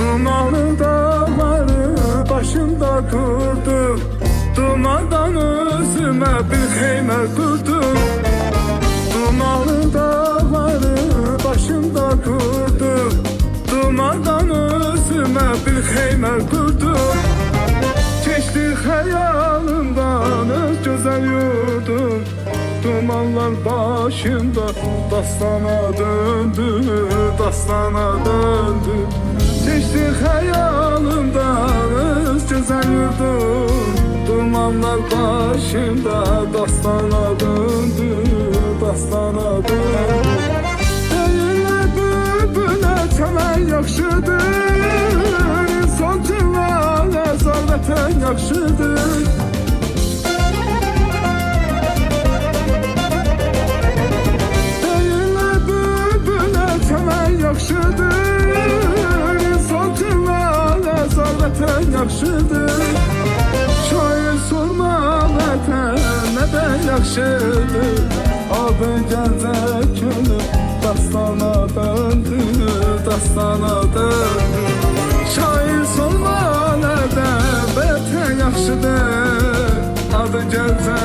Dumanlı dağları başımda kurdum, dumandan özüme bir heymer kurdum. Dumanlı dağları başımda kurdum, dumandan özüme bir heymer kurdum. Geçti hayalımdan öz güzel yurdum, dumanlar başımda dastana döndü, dastana döndü. Geçti hayalımdan öz güzel yurdum, dumanlar başımda dastana döndü, dastana döndü. Deyirlər bülbülə çəmən yaxşıdır, insan cıvana zar vətən yaxşıdır. Deyirlər bülbülə çəmən yaxşıdır, insan cıvana zar vətən yaxşıdır. Şair sorma vətən nədən yaxşıdır, adı gəncə könül dastana döndü, dastana döndü. Şair sorma nədən vətən yaxşıdır, adı gəncə